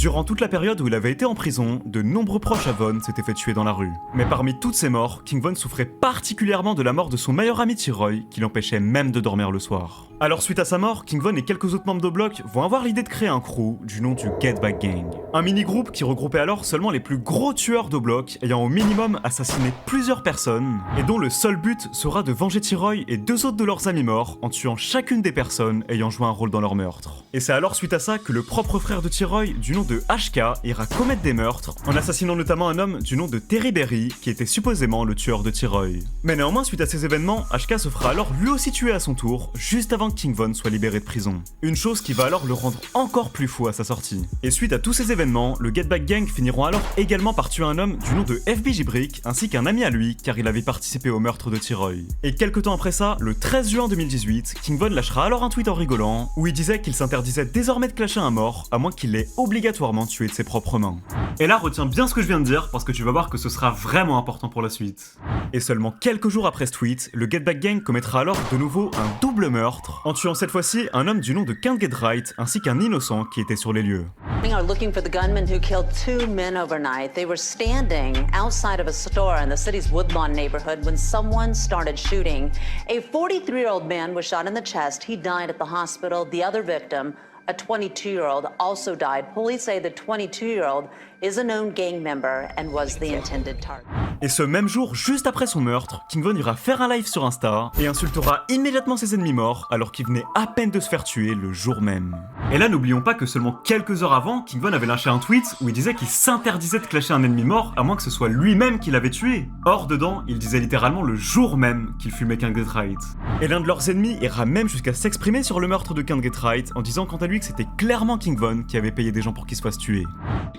Durant toute la période où il avait été en prison, de nombreux proches à Von s'étaient fait tuer dans la rue. Mais parmi toutes ces morts, King Von souffrait particulièrement de la mort de son meilleur ami T-Roy, qui l'empêchait même de dormir le soir. Alors suite à sa mort, King Von et quelques autres membres de Block vont avoir l'idée de créer un crew du nom du Get Back Gang. Un mini-groupe qui regroupait alors seulement les plus gros tueurs de Block, ayant au minimum assassiné plusieurs personnes, et dont le seul but sera de venger T-Roy et deux autres de leurs amis morts en tuant chacune des personnes ayant joué un rôle dans leur meurtre. Et c'est alors suite à ça que le propre frère de T-Roy, du nom de HK, ira commettre des meurtres, en assassinant notamment un homme du nom de Terry Berry, qui était supposément le tueur de T-Roy. Mais néanmoins, suite à ces événements, HK se fera alors lui aussi tuer à son tour, juste avant que King Von soit libéré de prison. Une chose qui va alors le rendre encore plus fou à sa sortie. Et suite à tous ces événements, le Get Back Gang finiront alors également par tuer un homme du nom de FBJ Brick, ainsi qu'un ami à lui, car il avait participé au meurtre de T-Roy. Et quelques temps après ça, le 13 juin 2018, King Von lâchera alors un tweet en rigolant, où il disait qu'il s'interdisait désormais de clasher un mort, à moins qu'il l'ait obligatoirement tué de ses propres mains. Et là, retiens bien ce que je viens de dire, parce que tu vas voir que ce sera vraiment important pour la suite. Et seulement quelques jours après ce tweet, le Get Back Gang commettra alors de nouveau un double meurtre, en tuant cette fois-ci un homme du nom de Can't Get Right, ainsi qu'un innocent qui était sur les lieux. We are looking for the gunman who killed 2 men overnight. They were standing outside of a store in the city's Woodlawn neighborhood when someone started shooting. A 43-year-old man was shot in the chest. He died at the hospital. The other victim, a 22-year-old, also died. Police say the 22-year-old is a known gang member and was the intended target. Et ce même jour, juste après son meurtre, King Von ira faire un live sur Insta et insultera immédiatement ses ennemis morts alors qu'il venait à peine de se faire tuer le jour même. Et là, n'oublions pas que seulement quelques heures avant, King Von avait lâché un tweet où il disait qu'il s'interdisait de clasher un ennemi mort à moins que ce soit lui-même qui l'avait tué. Or, dedans, il disait littéralement le jour même qu'il fumait Can't Get Right. Et l'un de leurs ennemis ira même jusqu'à s'exprimer sur le meurtre de Can't Get Right en disant quant à lui que c'était clairement King Von qui avait payé des gens pour qu'ils se fassent tuer.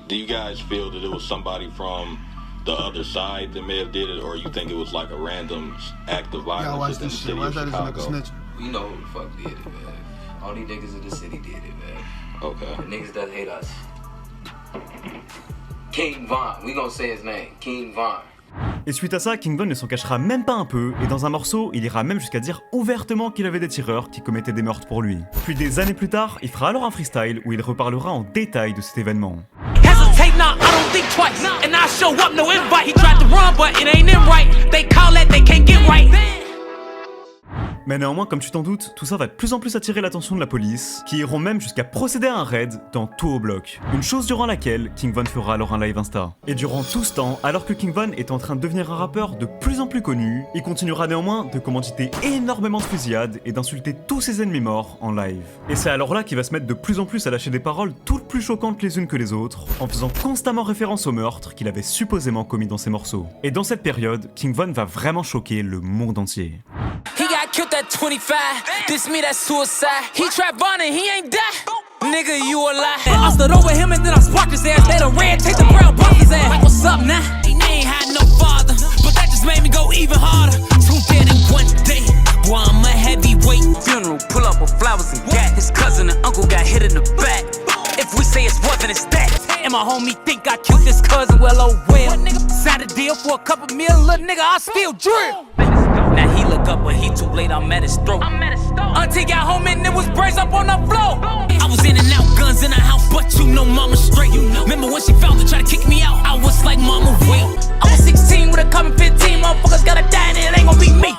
Do you guys feel that it was somebody from the other side that may have did it, or you think it was like a random act of violence within the city of Chicago? We know who the fuck did it, man. All these niggas in the city did it, man. Okay. The niggas that hate us. King Von, we gonna say his name, King Von. Et suite à ça, King Von ne s'en cachera même pas un peu, et dans un morceau, il ira même jusqu'à dire ouvertement qu'il avait des tireurs qui commettaient des meurtres pour lui. Puis des années plus tard, il fera alors un freestyle où il reparlera en détail de cet événement. Hesitate now, I don't think twice. And I show up, no invite. He tried to run, but it ain't in right. They call it, they can't get right. Mais néanmoins, comme tu t'en doutes, tout ça va de plus en plus attirer l'attention de la police, qui iront même jusqu'à procéder à un raid dans tout au bloc. Une chose durant laquelle King Von fera alors un live Insta. Et durant tout ce temps, alors que King Von est en train de devenir un rappeur de plus en plus connu, il continuera néanmoins de commanditer énormément de fusillades et d'insulter tous ses ennemis morts en live. Et c'est alors là qu'il va se mettre de plus en plus à lâcher des paroles toutes plus choquantes les unes que les autres, en faisant constamment référence au meurtre qu'il avait supposément commis dans ses morceaux. Et dans cette période, King Von va vraiment choquer le monde entier. He got killed at 25. This me, that's suicide. He trapped Von and he ain't die. Nigga, you a lie. I stood over him and then I sparked his ass. They done red, take the brown, bump his ass. What's up now? They ain't had no father, but that just made me go even harder. Two dead in one day. Boy, I'm a heavyweight. Funeral, pull up with flowers and gat. His cousin and uncle got hit in the back. If we say it's wasn't, it's that. And my homie think I killed this cousin, well, oh well. Signed a deal for a couple mil, little nigga, I still drill. Now he look up, but he too late, I'm at his throat. Auntie got home and it was brains up on the floor. I was in and out, guns in the house, but you know mama straight. Remember when she found to try to kick me out, I was like, mama, wait. I was 16 with a coming 15, motherfuckers gotta die and it ain't gonna be me.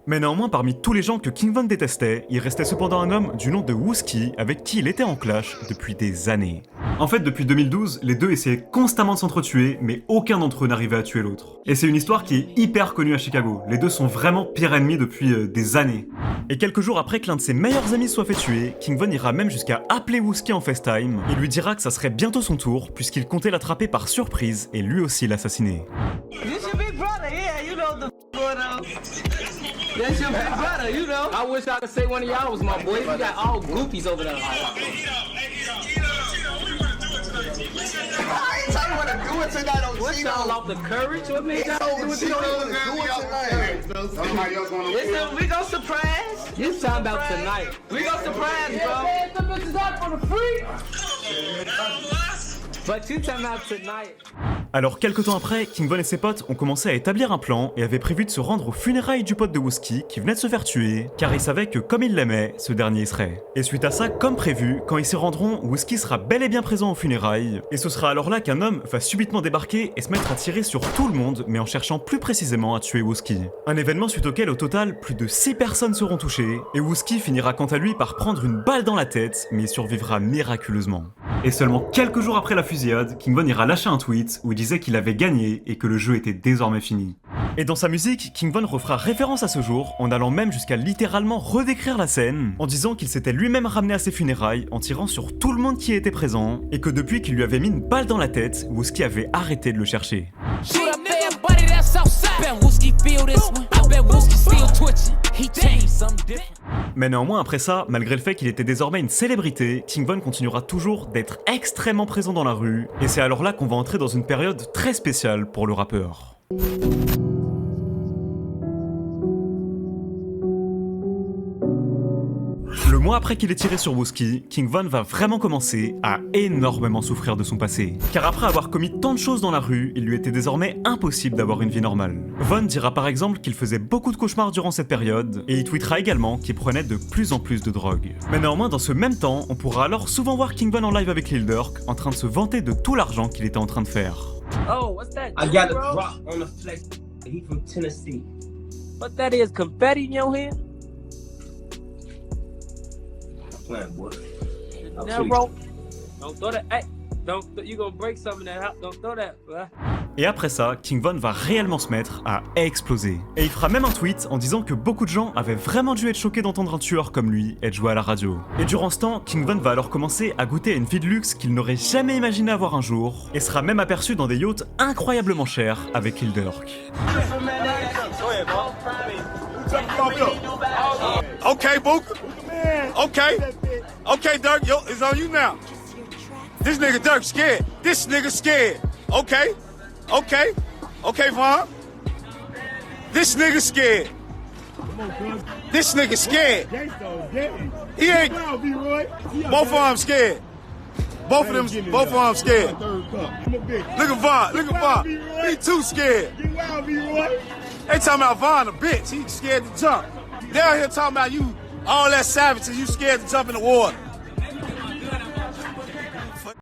Mais néanmoins, parmi tous les gens que King Von détestait, il restait cependant un homme du nom de Wooski avec qui il était en clash depuis des années. En fait, depuis 2012, les deux essayaient constamment de s'entretuer, mais aucun d'entre eux n'arrivait à tuer l'autre. Et c'est une histoire qui est hyper connue à Chicago. Les deux sont vraiment pires ennemis depuis des années. Et quelques jours après que l'un de ses meilleurs amis soit fait tuer, King Von ira même jusqu'à appeler Wooski en FaceTime et lui dira que ça serait bientôt son tour, puisqu'il comptait l'attraper par surprise et lui aussi l'assassiner. That's your big brother, you know. I wish I could say one of y'all was my boy. We got all goofies over there. I ain't tell you what to do it tonight on What y'all off the courage? What made y'all do it tonight? Listen, we gon' surprise. You talking about tonight. We gon' surprise, bro. The bitches out for the free. But you talking about tonight. Alors quelques temps après, King Von et ses potes ont commencé à établir un plan et avaient prévu de se rendre aux funérailles du pote de Wooski qui venait de se faire tuer, car ils savaient que comme il l'aimait, ce dernier y serait. Et suite à ça, comme prévu, quand ils s'y rendront, Wooski sera bel et bien présent aux funérailles, et ce sera alors là qu'un homme va subitement débarquer et se mettre à tirer sur tout le monde, mais en cherchant plus précisément à tuer Wooski. Un événement suite auquel au total, plus de 6 personnes seront touchées, et Wooski finira quant à lui par prendre une balle dans la tête, mais il survivra miraculeusement. Et seulement quelques jours après la fusillade, King Von ira lâcher un tweet où il disait qu'il avait gagné et que le jeu était désormais fini. Et dans sa musique, King Von refera référence à ce jour, en allant même jusqu'à littéralement redécrire la scène, en disant qu'il s'était lui-même ramené à ses funérailles en tirant sur tout le monde qui était présent, et que depuis qu'il lui avait mis une balle dans la tête, Wooski avait arrêté de le chercher. Mais néanmoins, après ça, malgré le fait qu'il était désormais une célébrité, King Von continuera toujours d'être extrêmement présent dans la rue, et c'est alors là qu'on va entrer dans une période très spéciale pour le rappeur. Le mois après qu'il ait tiré sur Wooski, King Von va vraiment commencer à énormément souffrir de son passé. Car après avoir commis tant de choses dans la rue, il lui était désormais impossible d'avoir une vie normale. Von dira par exemple qu'il faisait beaucoup de cauchemars durant cette période, et il tweetera également qu'il prenait de plus en plus de drogue. Mais néanmoins, dans ce même temps, on pourra alors souvent voir King Von en live avec Lil Durk, en train de se vanter de tout l'argent qu'il était en train de faire. Oh, what's that? I got a drop on the flex. He from Tennessee. What that is? Confetti in your hand? Playing boy. Now, bro. Don't throw that. Hey, you gonna break some of that. Don't throw that, bro. Et après ça, King Von va réellement se mettre à exploser. Et il fera même un tweet en disant que beaucoup de gens avaient vraiment dû être choqués d'entendre un tueur comme lui être joué à la radio. Et durant ce temps, King Von va alors commencer à goûter à une vie de luxe qu'il n'aurait jamais imaginé avoir un jour, et sera même aperçu dans des yachts incroyablement chers avec Lil Durk. Okay, Book. Okay. Okay, Durk, yo, it's on you now. This nigga Durk scared. This nigga scared. Okay. Okay. Okay, Vaughn. This nigga scared. This nigga scared. He ain't. Both of them scared. Both of them scared. Look at Vaughn. Look at Vaughn. He too scared. They talking about Vaughn a bitch. He scared to jump. They out here talking about you all that savage and you scared to jump in the water.